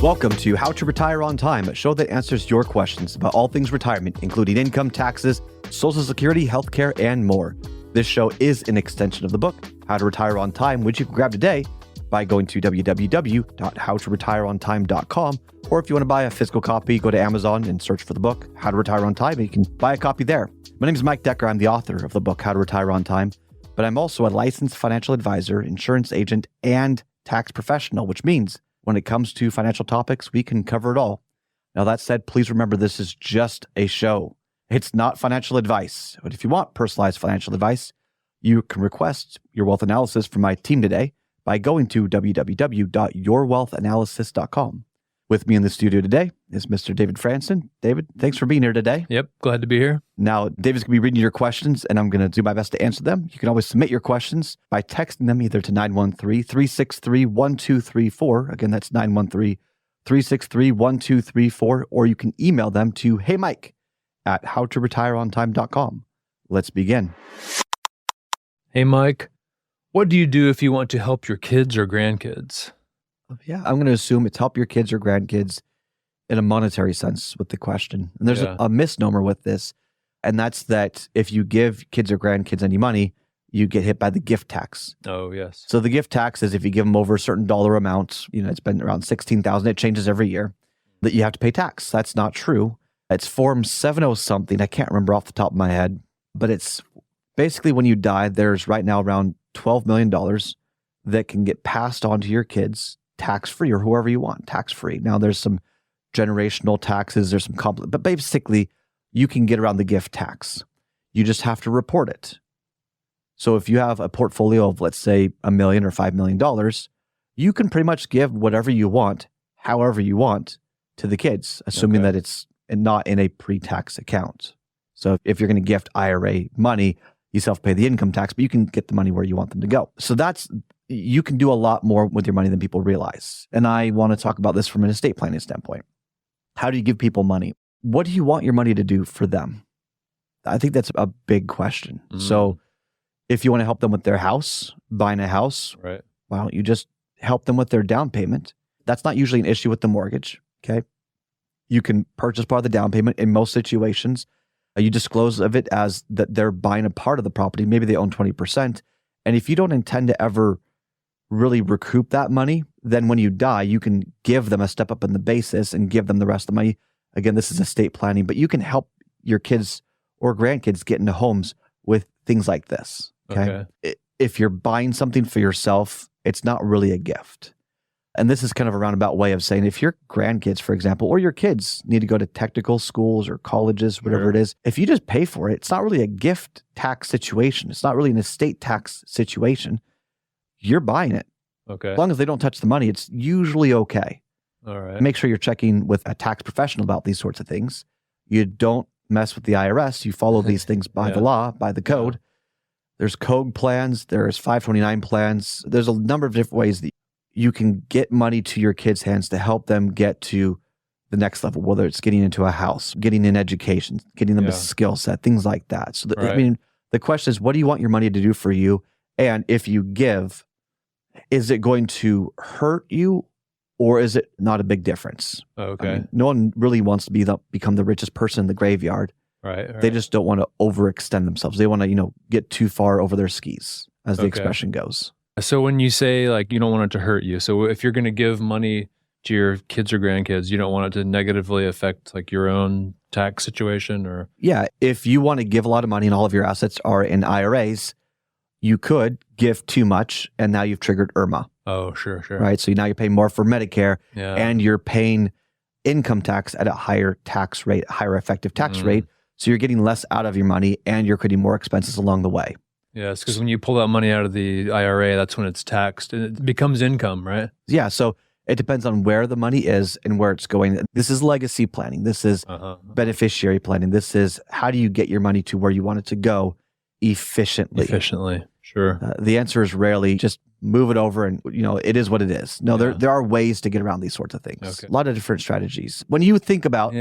Welcome to How to Retire on Time, a show that answers your questions about all things retirement, including income, taxes, Social Security, healthcare, and more. This show is an extension of the book, How to Retire on Time, which you can grab today by going to www.howtoretireontime.com. Or if you want to buy a physical copy, go to Amazon and search for the book, How to Retire on Time, and you can buy a copy there. My name is Mike Decker. I'm the author of the book, How to Retire on Time, but I'm also a licensed financial advisor, insurance agent, and tax professional, which means when it comes to financial topics, we can cover it all. Now, that said, please remember this is just a show. It's not financial advice. But if you want personalized financial advice, you can request your wealth analysis from my team today by going to www.yourwealthanalysis.com. With me in the studio today is Mr. David Franson. David, thanks for being here today. Yep, glad to be here. Now, David's going to be reading your questions, and I'm going to do my best to answer them. You can always submit your questions by texting them either to 913-363-1234. Again, that's 913-363-1234. Or you can email them to heymike@howtoretireontime.com. Let's begin. Hey, Mike, what do you do if you want to help your kids or grandkids? Yeah, I'm going to assume it's help your kids or grandkids in a monetary sense with the question. And there's a misnomer with this, and that's that if you give kids or grandkids any money, you get hit by the gift tax. Oh, yes. So the gift tax is if you give them over a certain dollar amount, it's been around $16,000, it changes every year, that you have to pay tax. That's not true. It's Form 70 something. I can't remember off the top of my head, but it's basically when you die, there's right now around $12 million that can get passed on to your kids tax-free, or whoever you want, tax-free. Now, there's some generational taxes, there's some but basically, you can get around the gift tax. You just have to report it. So if you have a portfolio of, let's say, $1 million or $5 million, you can pretty much give whatever you want, however you want, to the kids, assuming that it's not in a pre-tax account. So if you're going to gift IRA money, you still have to pay the income tax, but you can get the money where you want them to go. So you can do a lot more with your money than people realize. And I want to talk about this from an estate planning standpoint. How do you give people money? What do you want your money to do for them? I think that's a big question. So if you want to help them with their house, buying a house, right, why don't you just help them with their down payment? That's not usually an issue with the mortgage, okay? You can purchase part of the down payment in most situations. You disclose of it as that they're buying a part of the property. Maybe they own 20%. And if you don't intend to ever really recoup that money, then when you die, you can give them a step up in the basis and give them the rest of the money. Again, this is estate planning, but you can help your kids or grandkids get into homes with things like this. Okay. If you're buying something for yourself, it's not really a gift. And this is kind of a roundabout way of saying if your grandkids, for example, or your kids need to go to technical schools or colleges, whatever it is, if you just pay for it, it's not really a gift tax situation. It's not really an estate tax situation. You're buying it. Okay. As long as they don't touch the money, it's usually okay. All right. Make sure you're checking with a tax professional about these sorts of things. You don't mess with the IRS. You follow these things by the law, by the code. There's code plans. There's 529 plans. There's a number of different ways that you can get money to your kids' hands to help them get to the next level, whether it's getting into a house, getting an education, getting them a skill set, things like that. So, I mean, the question is, what do you want your money to do for you? And if you give, is it going to hurt you, or is it not a big difference? Okay. I mean, no one really wants to become the richest person in the graveyard. Right. They just don't want to overextend themselves. They want to, get too far over their skis, as the expression goes. So when you say you don't want it to hurt you, so if you're going to give money to your kids or grandkids, you don't want it to negatively affect your own tax situation, or? Yeah. If you want to give a lot of money and all of your assets are in IRAs, you could give too much, and now you've triggered IRMA. Oh, sure. Right? So now you're paying more for Medicare, and you're paying income tax at a higher tax rate, higher effective tax rate. So you're getting less out of your money, and you're creating more expenses along the way. Yes, because when you pull that money out of the IRA, that's when it's taxed, and it becomes income, right? Yeah, so it depends on where the money is and where it's going. This is legacy planning. This is beneficiary planning. This is how do you get your money to where you want it to go efficiently. Sure. The answer is rarely just move it over and, it is what it is. No, there are ways to get around these sorts of things. A lot of different strategies. When you think about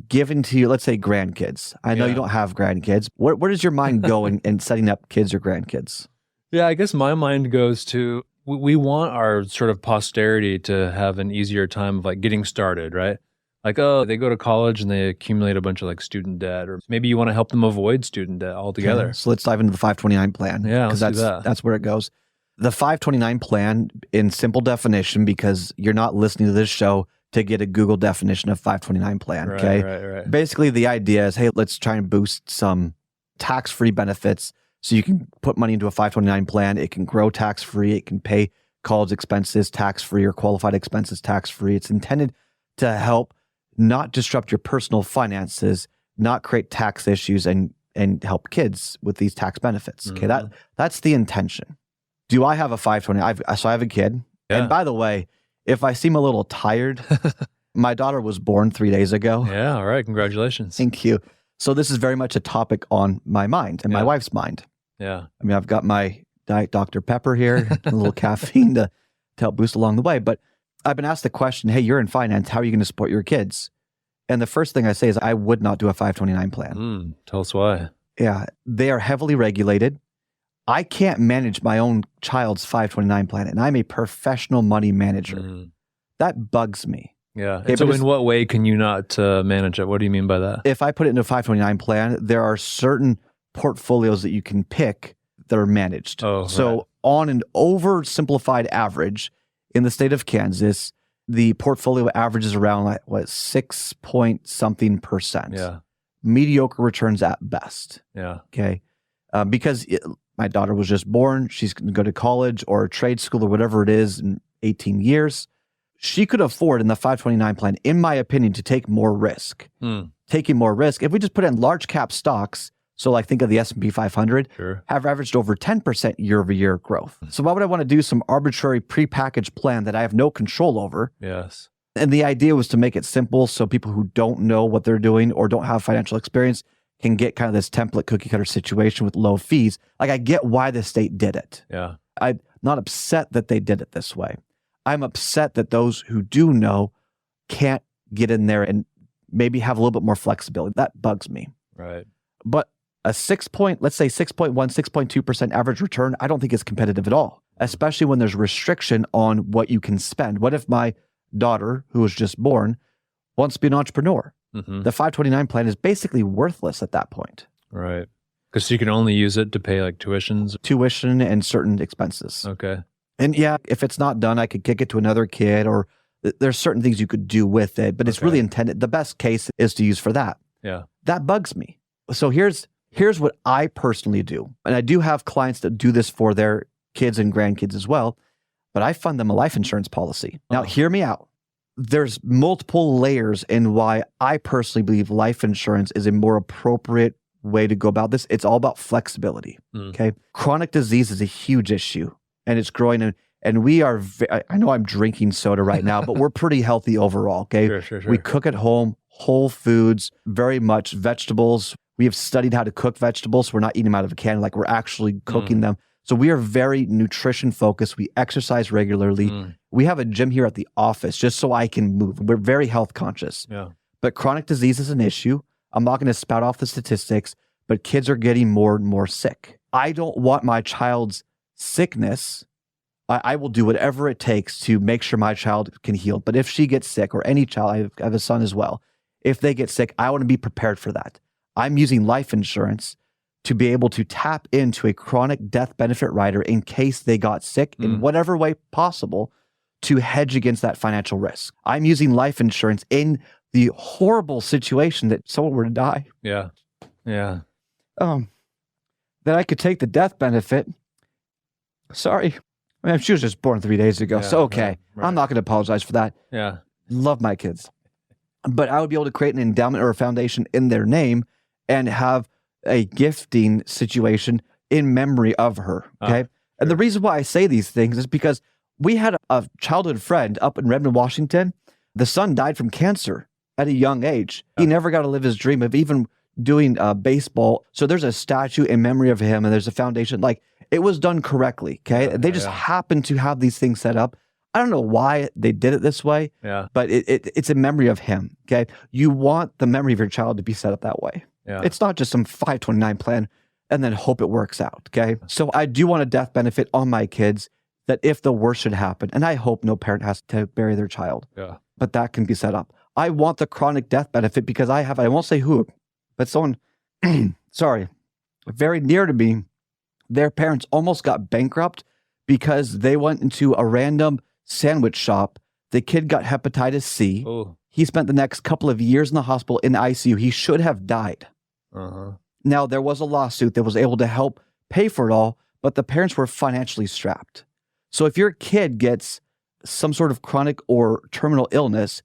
giving to, let's say, grandkids. I know you don't have grandkids. Where does your mind go in setting up kids or grandkids? Yeah, I guess my mind goes to, we want our sort of posterity to have an easier time of like getting started, right? Like, oh, they go to college and they accumulate a bunch of like student debt, or maybe you want to help them avoid student debt altogether. Okay, so let's dive into the 529 plan. Yeah, because let's do that. that's where it goes. The 529 plan, in simple definition, because you're not listening to this show to get a Google definition of 529 plan. Right, Okay. right. Basically, the idea is, hey, let's try and boost some tax-free benefits so you can put money into a 529 plan. It can grow tax-free. It can pay college expenses tax-free or qualified expenses tax-free. It's intended to help not disrupt your personal finances, not create tax issues, and help kids with these tax benefits. Okay, that's the intention. Do I have a 529? So I have a kid. Yeah. And by the way, if I seem a little tired, my daughter was born 3 days ago. Yeah, all right. Congratulations. Thank you. So this is very much a topic on my mind and my wife's mind. Yeah. I mean, I've got my Diet Dr. Pepper here, a little caffeine to help boost along the way. But I've been asked the question, hey, you're in finance. How are you going to support your kids? And the first thing I say is I would not do a 529 plan. Tell us why. Yeah. They are heavily regulated. I can't manage my own child's 529 plan, and I'm a professional money manager. That bugs me. Yeah. Okay, And so in what way can you not manage it? What do you mean by that? If I put it into a 529 plan, there are certain portfolios that you can pick that are managed. Oh, so right. On an oversimplified average in the state of Kansas, the portfolio averages around like, what, 6 point something percent. Yeah. Mediocre returns at best. Yeah. Okay. Because my daughter was just born. She's going to go to college or trade school or whatever it is in 18 years. She could afford in the 529 plan, in my opinion, to take more risk. Taking more risk. If we just put in large cap stocks, so like think of the S&P 500, have averaged over 10% year-over-year growth. So why would I want to do some arbitrary prepackaged plan that I have no control over? Yes. And the idea was to make it simple so people who don't know what they're doing or don't have financial experience can get kind of this template cookie cutter situation with low fees. Like I get why the state did it. Yeah. I'm not upset that they did it this way. I'm upset that those who do know can't get in there and maybe have a little bit more flexibility. That bugs me. Right. But a let's say 6.1, 6.2% average return, I don't think is competitive at all, especially when there's restriction on what you can spend. What if my daughter, who was just born, wants to be an entrepreneur? The 529 plan is basically worthless at that point. Right. Because you can only use it to pay like tuition and certain expenses. Okay. And yeah, if it's not done, I could kick it to another kid, or there's certain things you could do with it, but it's really intended. The best case is to use for that. Yeah. That bugs me. So here's what I personally do. And I do have clients that do this for their kids and grandkids as well, but I fund them a life insurance policy. Now, hear me out. There's multiple layers in why I personally believe life insurance is a more appropriate way to go about this. It's all about flexibility. Okay. Chronic disease is a huge issue and it's growing. And we are, I know I'm drinking soda right now, but we're pretty healthy overall. Okay. Sure. We cook at home, whole foods, very much vegetables. We have studied how to cook vegetables. So we're not eating them out of a can, like we're actually cooking them. So we are very nutrition focused. We exercise regularly. We have a gym here at the office just so I can move. We're very health conscious. Yeah. But chronic disease is an issue. I'm not going to spout off the statistics, but kids are getting more and more sick. I don't want my child's sickness. I will do whatever it takes to make sure my child can heal. But if she gets sick, or any child, I have a son as well, if they get sick, I want to be prepared for that. I'm using life insurance to be able to tap into a chronic death benefit rider in case they got sick in whatever way possible to hedge against that financial risk. I'm using life insurance in the horrible situation that someone were to die. Yeah. Yeah. That I could take the death benefit. Sorry. I mean, she was just born 3 days ago. So, okay. Right. I'm not going to apologize for that. Yeah. Love my kids. But I would be able to create an endowment or a foundation in their name and have a gifting situation in memory of her. Okay. And the reason why I say these things is because we had a childhood friend up in Redmond, Washington. The son died from cancer at a young age. He never got to live his dream of even doing baseball. So there's a statue in memory of him and there's a foundation. Like, it was done correctly. Okay. They just happen to have these things set up. I don't know why they did it this way, but it's in memory of him. Okay. You want the memory of your child to be set up that way. Yeah. It's not just some 529 plan and then hope it works out. Okay. So I do want a death benefit on my kids that if the worst should happen, and I hope no parent has to bury their child, but that can be set up. I want the chronic death benefit because I won't say who, but someone, sorry, very near to me, their parents almost got bankrupt because they went into a random sandwich shop. The kid got hepatitis C. Oh. He spent the next couple of years in the hospital in the ICU. He should have died. Now, there was a lawsuit that was able to help pay for it all, but the parents were financially strapped. So if your kid gets some sort of chronic or terminal illness,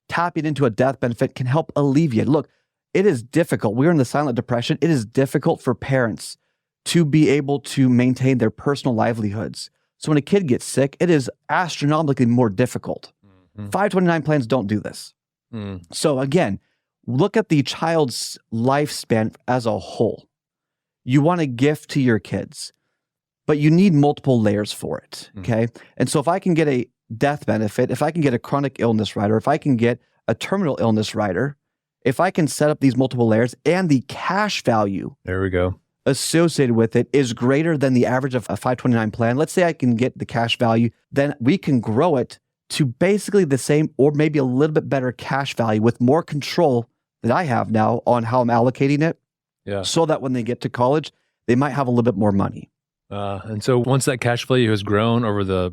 tapping into a death benefit can help alleviate. Look, it is difficult. We're in the silent depression. It is difficult for parents to be able to maintain their personal livelihoods. So when a kid gets sick, it is astronomically more difficult. 529 plans don't do this. So again, look at the child's lifespan as a whole. You want to gift to your kids, but you need multiple layers for it, okay? And so if I can get a death benefit, if I can get a chronic illness rider, if I can get a terminal illness rider, if I can set up these multiple layers and the cash value there we go associated with it is greater than the average of a 529 plan, let's say I can get the cash value, then we can grow it to basically the same or maybe a little bit better cash value with more control that I have now on how I'm allocating it. So that when they get to college, they might have a little bit more money. And so once that cash value has grown over the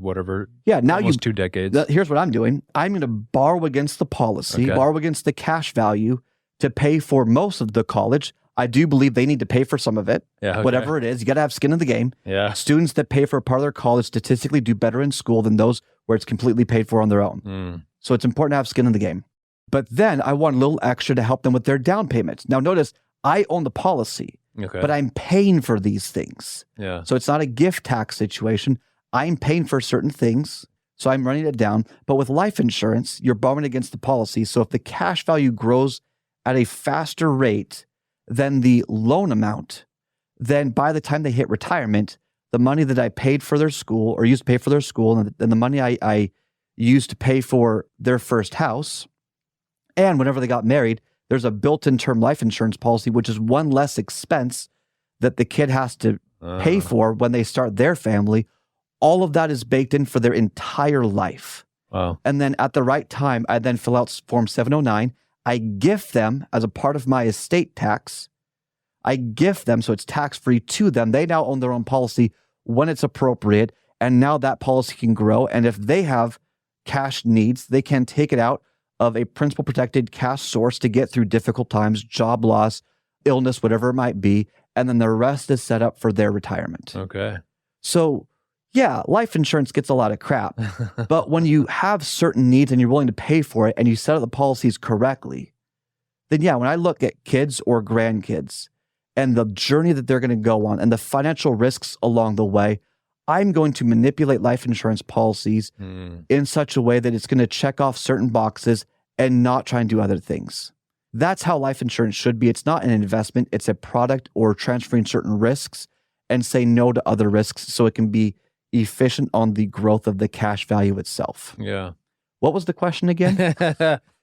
now almost 2 decades. Here's what I'm doing. I'm going to borrow against the policy, borrow against the cash value to pay for most of the college. I do believe they need to pay for some of it, whatever it is. You got to have skin in the game. Students that pay for a part of their college statistically do better in school than those where it's completely paid for on their own. So it's important to have skin in the game. But then I want a little extra to help them with their down payments. Now notice, I own the policy, but I'm paying for these things. So it's not a gift tax situation. I'm paying for certain things, so I'm running it down. But with life insurance, you're borrowing against the policy. So if the cash value grows at a faster rate than the loan amount, then by the time they hit retirement, the money that I paid for their school or used to pay for their school and the money I used to pay for their first house, and whenever they got married, there's a built-in term life insurance policy, which is one less expense that the kid has to pay for when they start their family. All of that is baked in for their entire life. And then at the right time, I then fill out Form 709. I gift them as a part of my estate tax. I gift them, so it's tax-free to them. They now own their own policy when it's appropriate, and now that policy can grow. And if they have cash needs, they can take it out of a principal protected cash source to get through difficult times, job loss, illness, whatever it might be. And then the rest is set up for their retirement. So yeah, life insurance gets a lot of crap. But when you have certain needs and you're willing to pay for it and you set up the policies correctly, then yeah, when I look at kids or grandkids and the journey that they're going to go on and the financial risks along the way, I'm going to manipulate life insurance policies in such a way that it's going to check off certain boxes and not try and do other things. That's how life insurance should be. It's not an investment. It's a product or transferring certain risks and say no to other risks so it can be efficient on the growth of the cash value itself. What was the question again?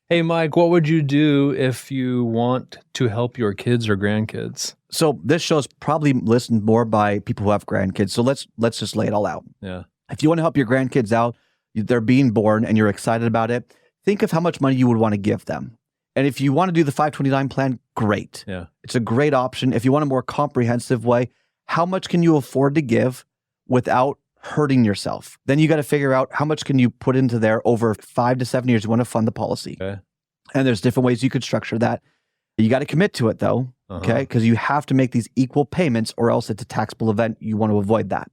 Hey, Mike, what would you do if you want to help your kids or grandkids? So this show's probably listened more by people who have grandkids. So let's just lay it all out. If you want to help your grandkids out, they're being born and you're excited about it, think of how much money you would want to give them. And if you want to do the 529 plan, great. It's a great option. If you want a more comprehensive way, how much can you afford to give without hurting yourself? Then you got to figure out how much can you put into there over 5 to 7 years. You want to fund the policy. And there's different ways you could structure that. You got to commit to it though, okay? Because you have to make these equal payments or else it's a taxable event. You want to avoid that.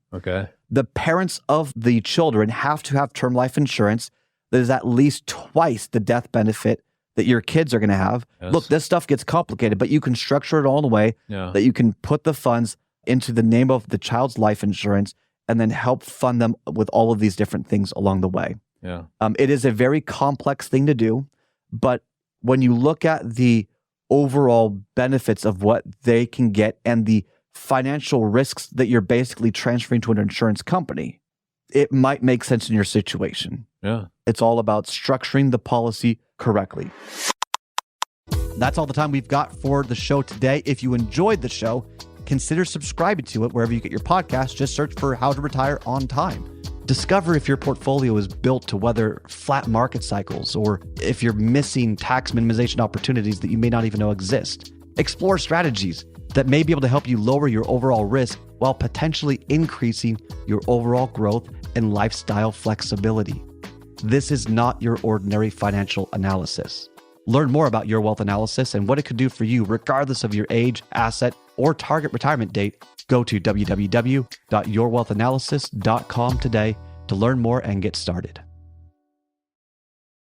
The parents of the children have to have term life insurance that is at least twice the death benefit that your kids are going to have. Look, this stuff gets complicated, but you can structure it all in a way that you can put the funds into the name of the child's life insurance and then help fund them with all of these different things along the way. It is a very complex thing to do, but when you look at the overall benefits of what they can get and the financial risks that you're basically transferring to an insurance company, it might make sense in your situation. It's all about structuring the policy correctly. That's all the time we've got for the show today. If you enjoyed the show, consider subscribing to it wherever you get your podcasts. Just search for How to Retire on Time. Discover if your portfolio is built to weather flat market cycles or if you're missing tax minimization opportunities that you may not even know exist. Explore strategies that may be able to help you lower your overall risk while potentially increasing your overall growth and lifestyle flexibility. This is not your ordinary financial analysis. Learn more about Your Wealth Analysis and what it could do for you regardless of your age, asset, or target retirement date. Go to www.yourwealthanalysis.com today to learn more and get started.